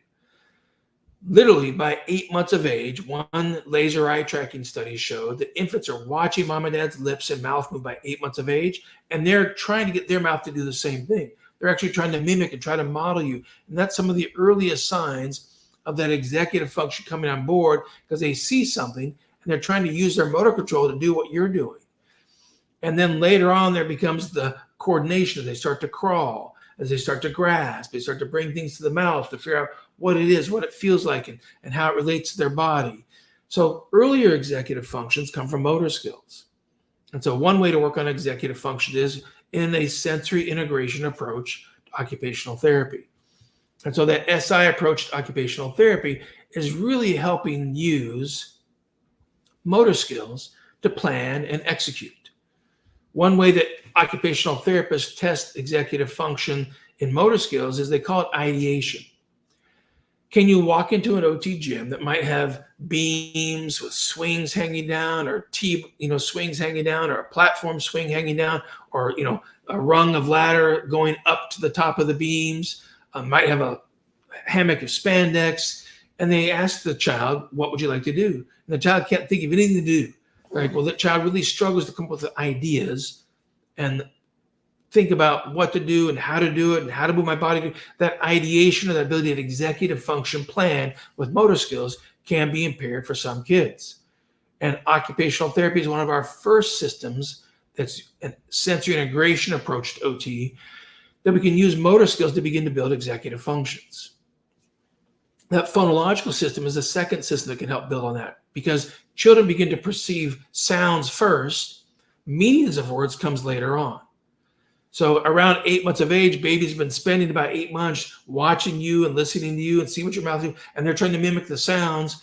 Literally by 8 months of age, one laser eye tracking study showed that infants are watching mom and dad's lips and mouth move by 8 months of age, and they're trying to get their mouth to do the same thing. They're actually trying to mimic and try to model you. And that's some of the earliest signs of that executive function coming on board, because they see something and they're trying to use their motor control to do what you're doing. And then later on, there becomes the coordination as they start to crawl, as they start to grasp, they start to bring things to the mouth to figure out what it is, what it feels like, and how it relates to their body. So earlier executive functions come from motor skills. And so one way to work on executive function is in a sensory integration approach to occupational therapy. And so that SI approach to occupational therapy is really helping use motor skills to plan and execute. One way that occupational therapists test executive function in motor skills is they call it ideation. Can you walk into an OT gym that might have beams with swings hanging down, or swings hanging down, or a platform swing hanging down, or a rung of ladder going up to the top of the beams? Might have a hammock of spandex, and they ask the child, "What would you like to do?" And the child can't think of anything to do. Right? Well, the child really struggles to come up with ideas and think about what to do and how to do it and how to move my body. That ideation or that ability of executive function plan with motor skills can be impaired for some kids. And occupational therapy is one of our first systems that's a sensory integration approach to OT that we can use motor skills to begin to build executive functions. That phonological system is the second system that can help build on that, because children begin to perceive sounds first, meanings of words comes later on. So around 8 months of age, babies have been spending about 8 months watching you and listening to you and seeing what your mouth is, and they're trying to mimic the sounds.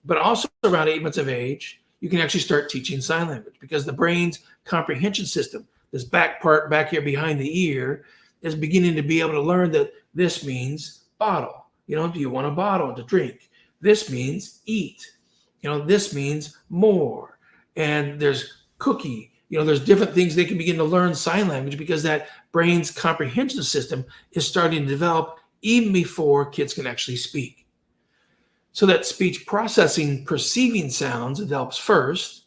But also around 8 months of age, you can actually start teaching sign language, because the brain's comprehension system, this back part back here behind the ear, is beginning to be able to learn that this means bottle. Do you want a bottle to drink? This means eat. This means more. And there's cookie. There's different things they can begin to learn sign language, because that brain's comprehension system is starting to develop even before kids can actually speak. So that speech processing, perceiving sounds develops first.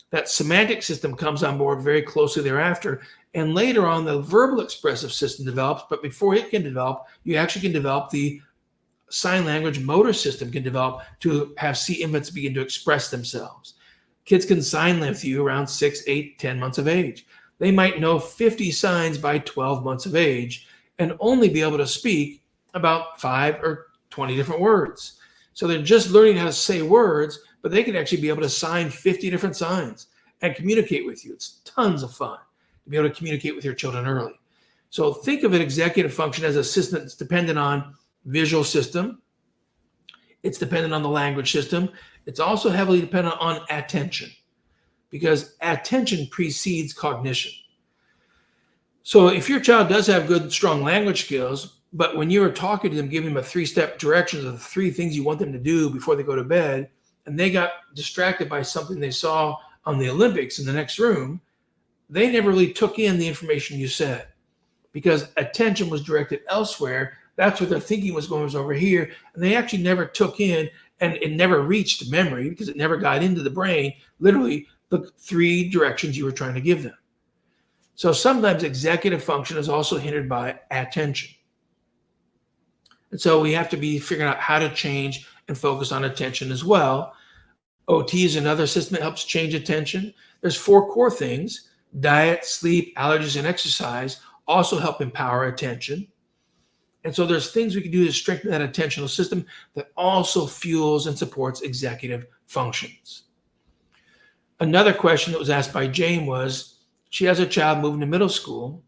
That semantic system comes on board very closely thereafter. And later on, the verbal expressive system develops. But before it can develop, you actually can develop the sign language motor system can develop to see infants begin to express themselves. Kids can sign with you around 6, 8, 10 months of age. They might know 50 signs by 12 months of age and only be able to speak about 5 or 20 different words. So they're just learning how to say words, but they can actually be able to sign 50 different signs and communicate with you. It's tons of fun to be able to communicate with your children early. So think of an executive function as a system that's dependent on visual system. It's dependent on the language system. It's also heavily dependent on attention, because attention precedes cognition. So if your child does have good, strong language skills, but when you're talking to them, giving them a 3-step directions of the 3 things you want them to do before they go to bed, and they got distracted by something they saw on the Olympics in the next room, they never really took in the information you said, because attention was directed elsewhere. That's where their thinking was going, was over here. And they actually never took in, and it never reached memory because it never got into the brain, literally the 3 directions you were trying to give them. So sometimes executive function is also hindered by attention. And so we have to be figuring out how to change and focus on attention as well. OT is another system that helps change attention. There's 4 core things: diet, sleep, allergies, and exercise also help empower attention. And so there's things we can do to strengthen that attentional system that also fuels and supports executive functions. Another question that was asked by Jane was, she has a child moving to middle school,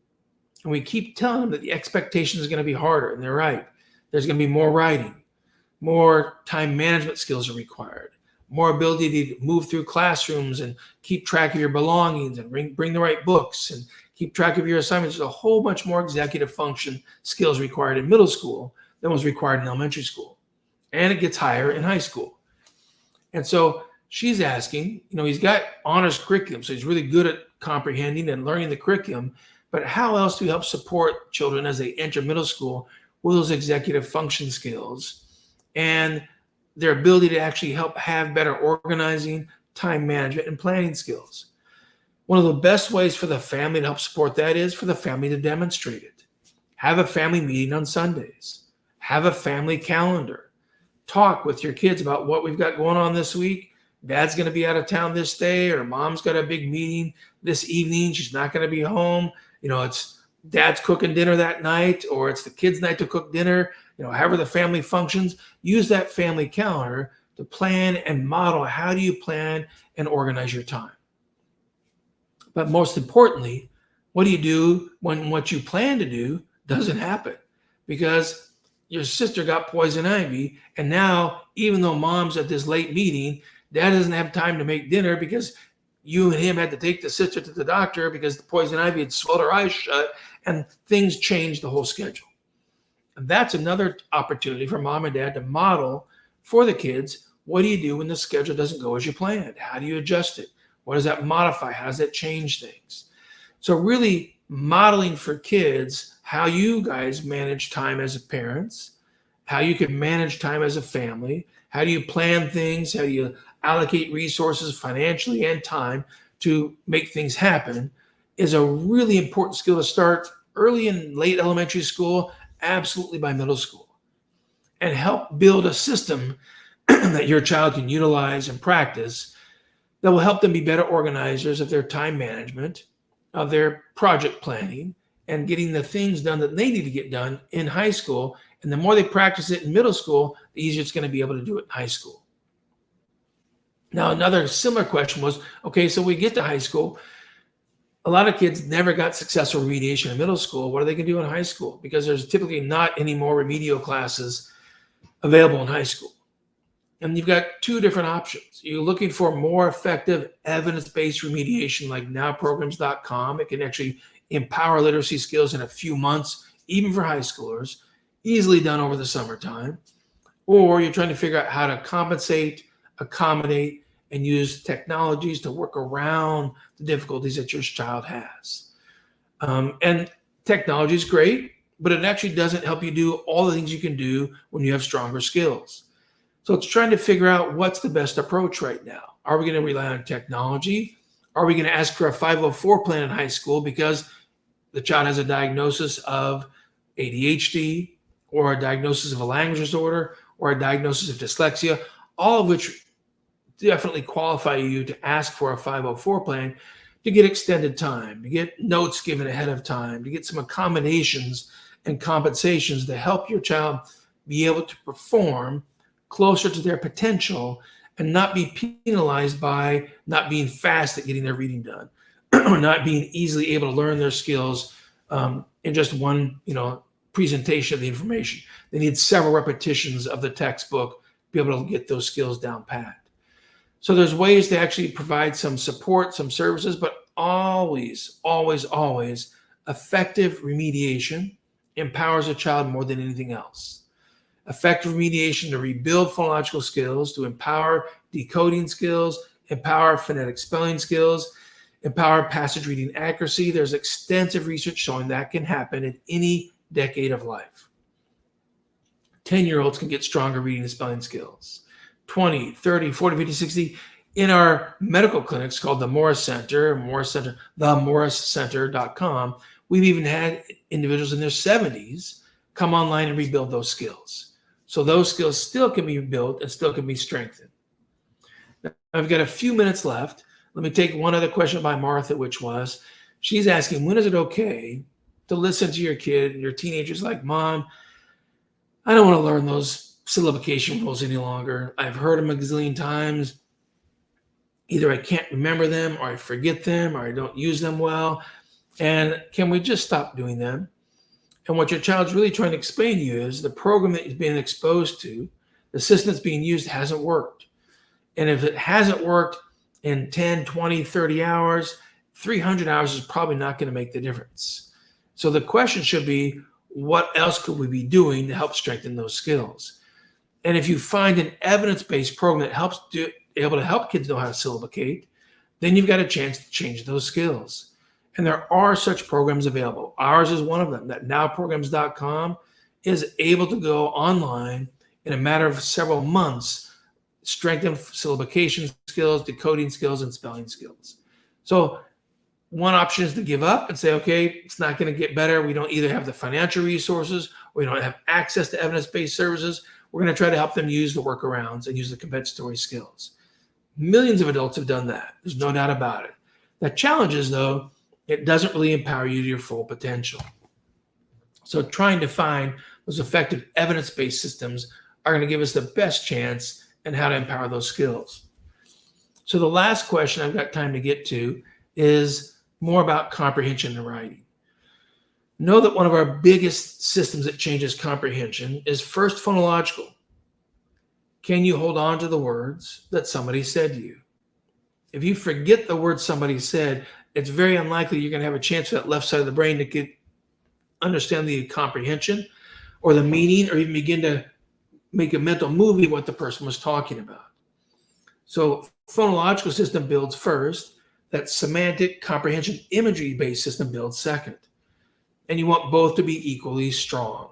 and we keep telling them that the expectation is going to be harder, and they're right. There's going to be more writing, more time management skills are required, more ability to move through classrooms and keep track of your belongings and bring the right books and keep track of your assignments. There's a whole bunch more executive function skills required in middle school than was required in elementary school. And it gets higher in high school. And so she's asking, he's got honors curriculum, so he's really good at comprehending and learning the curriculum, but how else do we help support children as they enter middle school with those executive function skills and their ability to actually help have better organizing, time management, and planning skills? One of the best ways for the family to help support that is for the family to demonstrate it. Have a family meeting on Sundays. Have a family calendar. Talk with your kids about what we've got going on this week. Dad's going to be out of town this day, or mom's got a big meeting this evening. She's not going to be home. It's dad's cooking dinner that night, or it's the kids' night to cook dinner. However the family functions, use that family calendar to plan and model how do you plan and organize your time. But most importantly, what do you do when what you plan to do doesn't happen? Because your sister got poison ivy, and now, even though mom's at this late meeting, dad doesn't have time to make dinner because you and him had to take the sister to the doctor because the poison ivy had swelled her eyes shut, and things changed the whole schedule. And that's another opportunity for mom and dad to model for the kids, what do you do when the schedule doesn't go as you planned? How do you adjust it? What does that modify? How does that change things? So really modeling for kids how you guys manage time as parents, how you can manage time as a family, how do you plan things, how do you allocate resources financially and time to make things happen, is a really important skill to start early in late elementary school, absolutely by middle school, and help build a system that your child can utilize and practice that will help them be better organizers of their time management, of their project planning, and getting the things done that they need to get done in high school. And the more they practice it in middle school, the easier it's going to be able to do it in high school. Now, another similar question was, okay, so we get to high school. A lot of kids never got successful remediation in middle school. What are they going to do in high school? Because there's typically not any more remedial classes available in high school. And you've got 2 different options. You're looking for more effective evidence-based remediation like nowprograms.com. It can actually empower literacy skills in a few months, even for high schoolers, easily done over the summertime. Or you're trying to figure out how to compensate, accommodate, and use technologies to work around the difficulties that your child has. And technology is great, but it actually doesn't help you do all the things you can do when you have stronger skills. So it's trying to figure out what's the best approach right now. Are we going to rely on technology? Are we going to ask for a 504 plan in high school because the child has a diagnosis of ADHD or a diagnosis of a language disorder or a diagnosis of dyslexia, all of which definitely qualify you to ask for a 504 plan to get extended time, to get notes given ahead of time, to get some accommodations and compensations to help your child be able to perform closer to their potential and not be penalized by not being fast at getting their reading done or not being easily able to learn their skills in just one, presentation of the information. They need several repetitions of the textbook to be able to get those skills down pat. So there's ways to actually provide some support, some services, but always, always, always, effective remediation empowers a child more than anything else. Effective remediation to rebuild phonological skills, to empower decoding skills, empower phonetic spelling skills, empower passage reading accuracy. There's extensive research showing that can happen in any decade of life. 10-year-olds can get stronger reading and spelling skills. 20, 30, 40, 50, 60. In our medical clinics called the Morris Center, themorriscenter.com, we've even had individuals in their 70s come online and rebuild those skills. So those skills still can be built and still can be strengthened. Now, I've got a few minutes left. Let me take one other question by Martha, which was, she's asking, when is it okay to listen to your kid, your teenager's like, Mom, I don't want to learn those syllabication rules any longer. I've heard them a gazillion times. Either I can't remember them, or I forget them, or I don't use them well. And can we just stop doing them? And what your child's really trying to explain to you is the program that you're being exposed to, the system that's being used hasn't worked. And if it hasn't worked in 10, 20, 30 hours, 300 hours is probably not going to make the difference. So the question should be, what else could we be doing to help strengthen those skills? And if you find an evidence-based program that helps able to help kids know how to syllabicate, then you've got a chance to change those skills. And there are such programs available. Ours is one of them. That nowprograms.com is able to go online in a matter of several months, strengthen syllabication skills, decoding skills, and spelling skills. So one option is to give up and say, okay, it's not going to get better. We don't either have the financial resources, or we don't have access to evidence-based services. We're going to try to help them use the workarounds and use the compensatory skills. Millions of adults have done that. There's no doubt about it. The challenge is, though, it doesn't really empower you to your full potential. So trying to find those effective evidence-based systems are going to give us the best chance in how to empower those skills. So the last question I've got time to get to is more about comprehension and writing. Know that one of our biggest systems that changes comprehension is first phonological. Can you hold on to the words that somebody said to you? If you forget the words somebody said, it's very unlikely you're going to have a chance for that left side of the brain to understand the comprehension or the meaning, or even begin to make a mental movie of what the person was talking about. So phonological system builds first. That semantic comprehension imagery-based system builds second. And you want both to be equally strong.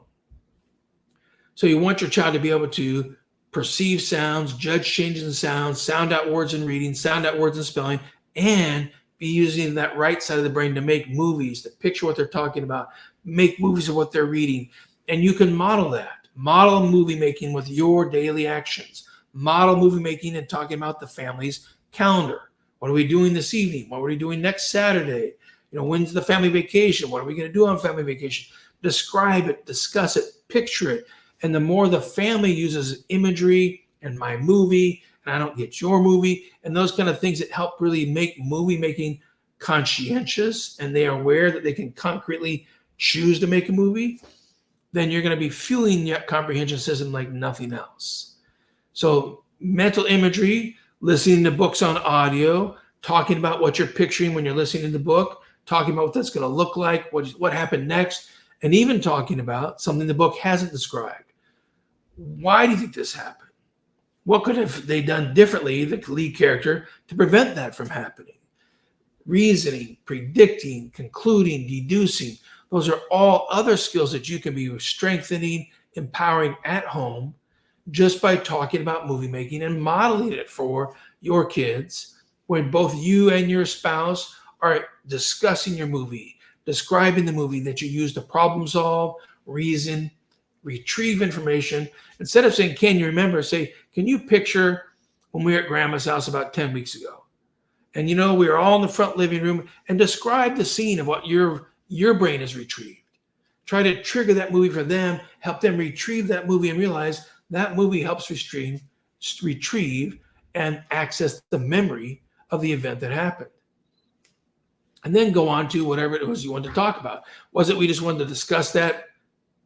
So you want your child to be able to perceive sounds, judge changes in sounds, sound out words in reading, sound out words in spelling, and be using that right side of the brain to make movies, to picture what they're talking about, make movies of what they're reading. And you can model that. Model movie making with your daily actions. Model movie making and talking about the family's calendar. What are we doing this evening? What are we doing next Saturday? When's the family vacation? What are we going to do on family vacation? Describe it, discuss it, picture it. And the more the family uses imagery and my movie, and I don't get your movie, and those kind of things that help really make movie making conscientious, and they are aware that they can concretely choose to make a movie, then you're going to be fueling your comprehension system like nothing else. So mental imagery, listening to books on audio, talking about what you're picturing when you're listening to the book, talking about what that's going to look like, what happened next, and even talking about something the book hasn't described. Why do you think this happened? What could have they done differently, the lead character, to prevent that from happening? Reasoning, predicting, concluding, deducing, those are all other skills that you can be strengthening, empowering at home just by talking about movie making and modeling it for your kids when both you and your spouse are discussing your movie, describing the movie that you use to problem solve, reason, retrieve information. Instead of saying, can you remember, say, can you picture when we were at grandma's house about 10 weeks ago? And we were all in the front living room, and describe the scene of what your brain has retrieved. Try to trigger that movie for them, help them retrieve that movie and realize that movie helps retrieve and access the memory of the event that happened. and then go on to whatever it was you wanted to talk about. Was it we just wanted to discuss that,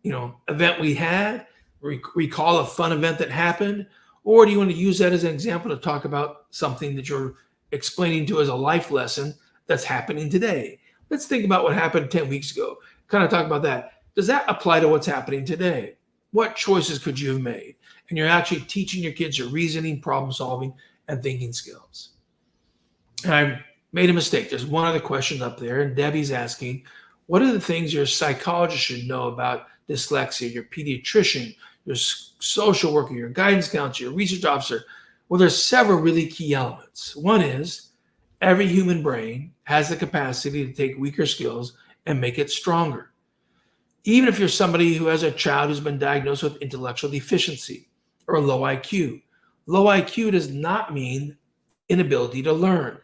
event we had, recall a fun event that happened, or do you want to use that as an example to talk about something that you're explaining to as a life lesson that's happening today? Let's think about what happened 10 weeks ago. Kind of talk about that. Does that apply to what's happening today? What choices could you have made? And you're actually teaching your kids your reasoning, problem solving, and thinking skills. And I made a mistake. There's one other question up there, and Debbie's asking, what are the things your psychologist should know about dyslexia, your pediatrician, your social worker, your guidance counselor, your research officer? Well, there's several really key elements. One is every human brain has the capacity to take weaker skills and make it stronger. Even if you're somebody who has a child who's been diagnosed with intellectual deficiency or low IQ does not mean inability to learn.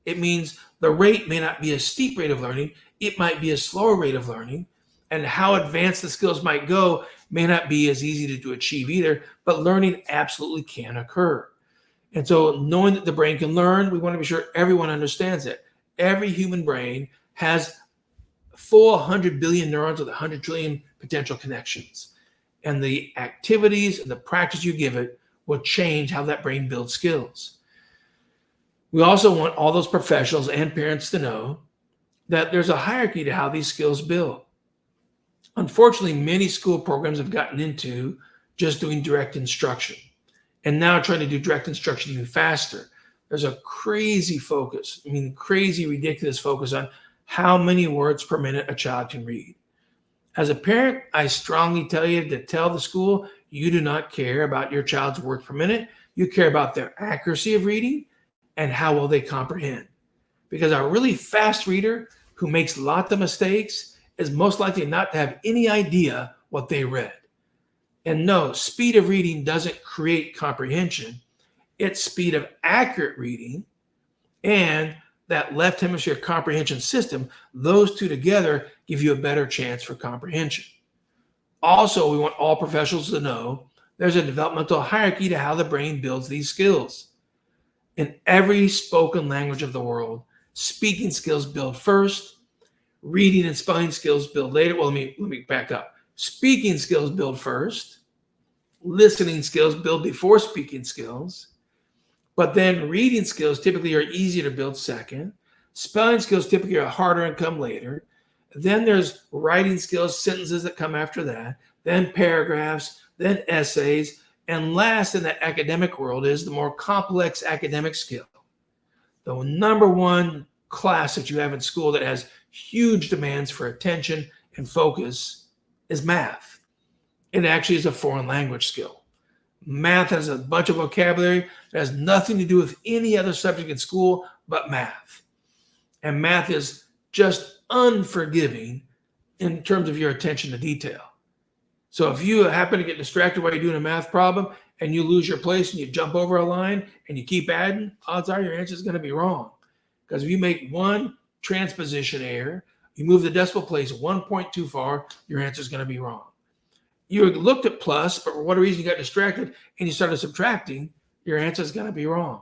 It means the rate may not be a steep rate of learning. It might be a slower rate of learning. And how advanced the skills might go may not be as easy to achieve either, but learning absolutely can occur. And so knowing that the brain can learn, we want to be sure everyone understands it. Every human brain has full 100 billion neurons with 100 trillion potential connections. And the activities and the practice you give it will change how that brain builds skills. We also want all those professionals and parents to know that there's a hierarchy to how these skills build. Unfortunately, many school programs have gotten into just doing direct instruction and now trying to do direct instruction even faster. There's a crazy focus, crazy, ridiculous focus on how many words per minute a child can read. As a parent, I strongly tell you to tell the school you do not care about your child's words per minute. You care about their accuracy of reading and how well they comprehend. Because a really fast reader who makes lots of mistakes is most likely not to have any idea what they read. And no, speed of reading doesn't create comprehension. It's speed of accurate reading and that left hemisphere comprehension system. Those two together give you a better chance for comprehension. Also, we want all professionals to know there's a developmental hierarchy to how the brain builds these skills. In every spoken language of the world, speaking skills build first, reading and spelling skills build later. Well, let me back up. Speaking skills build first, listening skills build before speaking skills, but then reading skills typically are easier to build second. Spelling skills typically are harder and come later. Then there's writing skills, sentences that come after that, then paragraphs, then essays, and last in the academic world is the more complex academic skill. The number one class that you have in school that has huge demands for attention and focus is math. It actually is a foreign language skill. Math has a bunch of vocabulary that has nothing to do with any other subject in school but math. And math is just unforgiving in terms of your attention to detail. So if you happen to get distracted while you're doing a math problem and you lose your place and you jump over a line and you keep adding, odds are your answer is going to be wrong. Because if you make one transposition error, you move the decimal place 1 point too far, your answer is going to be wrong. You looked at plus, but for whatever reason you got distracted and you started subtracting, your answer is going to be wrong.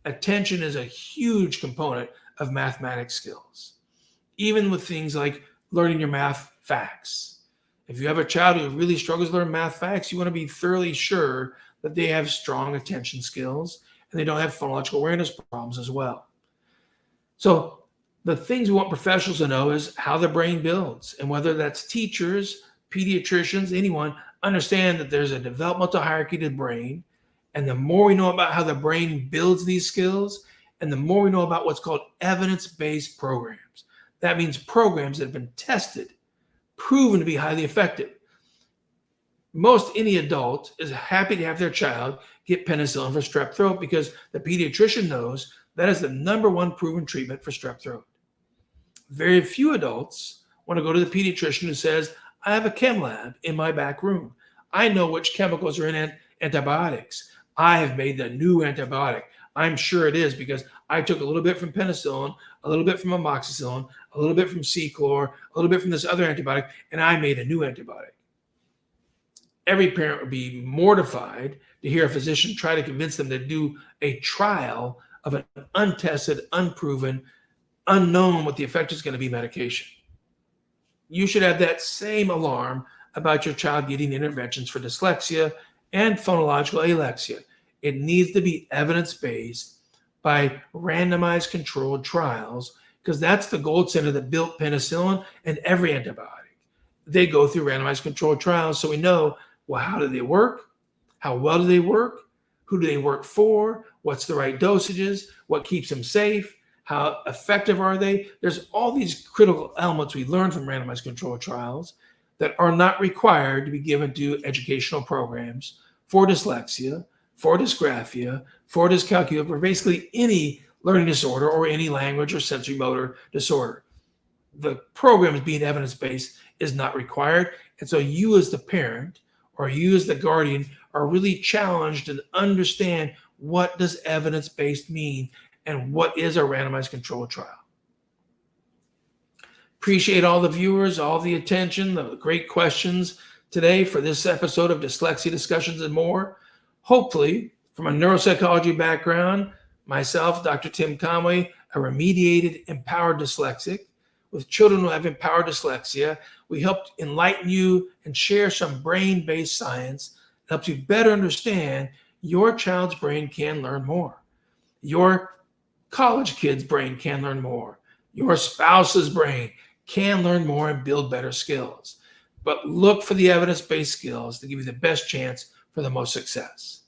Attention is a huge component of mathematics skills, even with things like learning your math facts. If you have a child who really struggles to learn math facts, you want to be thoroughly sure that they have strong attention skills and they don't have phonological awareness problems as well. So the things we want professionals to know is how the brain builds, and whether that's teachers, pediatricians, anyone, understand that there's a developmental hierarchy to the brain. And the more we know about how the brain builds these skills, and the more we know about what's called evidence-based programs. That means programs that have been tested, proven to be highly effective. Most any adult is happy to have their child get penicillin for strep throat because the pediatrician knows that is the number one proven treatment for strep throat. Very few adults want to go to the pediatrician who says, I have a chem lab in my back room. I know which chemicals are in antibiotics. I have made the new antibiotic. I'm sure it is because I took a little bit from penicillin, a little bit from amoxicillin, a little bit from C-chlor, a little bit from this other antibiotic, and I made a new antibiotic. Every parent would be mortified to hear a physician try to convince them to do a trial of an untested, unproven, unknown what the effect is going to be medication. You should have that same alarm about your child getting interventions for dyslexia and phonological alexia. It needs to be evidence-based by randomized controlled trials, because that's the gold standard that built penicillin and every antibiotic. They go through randomized controlled trials, so we know, well, how do they work? How well do they work? Who do they work for? What's the right dosages? What keeps them safe? How effective are they? There's all these critical elements we learn from randomized controlled trials that are not required to be given to educational programs for dyslexia, for dysgraphia, for dyscalculia, for basically any learning disorder or any language or sensory motor disorder. The programs being evidence-based is not required. And so you as the parent or you as the guardian are really challenged to understand, what does evidence-based mean and what is a randomized controlled trial. Appreciate all the viewers, all the attention, the great questions today for this episode of Dyslexia Discussions and More. Hopefully, from a neuropsychology background, myself, Dr. Tim Conway, a remediated, empowered dyslexic with children who have empowered dyslexia, we helped enlighten you and share some brain-based science that helps you better understand your child's brain can learn more. Your college kid's brain can learn more. Your spouse's brain can learn more and build better skills. But look for the evidence-based skills to give you the best chance for the most success.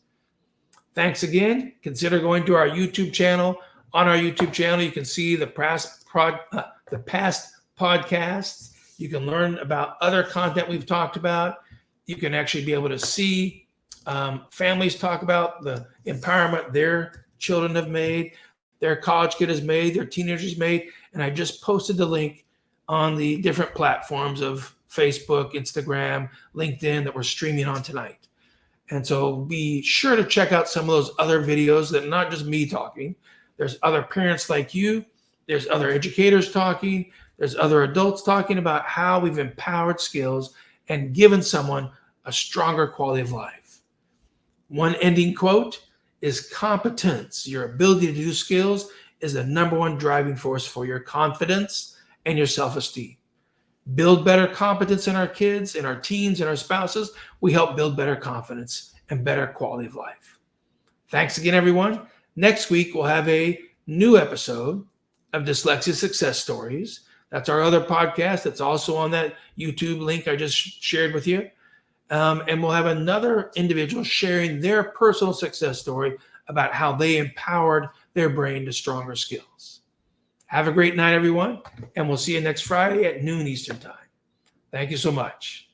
Thanks again. Consider going to our YouTube channel. On our YouTube channel, you can see the past podcasts. You can learn about other content we've talked about. You can actually be able to see families talk about the empowerment their children have made, their college kid has made, their teenagers made. And I just posted the link on the different platforms of Facebook, Instagram, LinkedIn that we're streaming on tonight. And so be sure to check out some of those other videos that are not just me talking. There's other parents like you. There's other educators talking. There's other adults talking about how we've empowered skills and given someone a stronger quality of life. One ending quote is, competence, your ability to do skills, is the number one driving force for your confidence and your self-esteem. Build better competence in our kids, in our teens, and our spouses. We help build better confidence and better quality of life. Thanks again, everyone. Next week, we'll have a new episode of Dyslexia Success Stories. That's our other podcast that's also on that YouTube link I just shared with you. And we'll have another individual sharing their personal success story about how they empowered their brain to stronger skills. Have a great night, everyone, and we'll see you next Friday at noon Eastern Time. Thank you so much.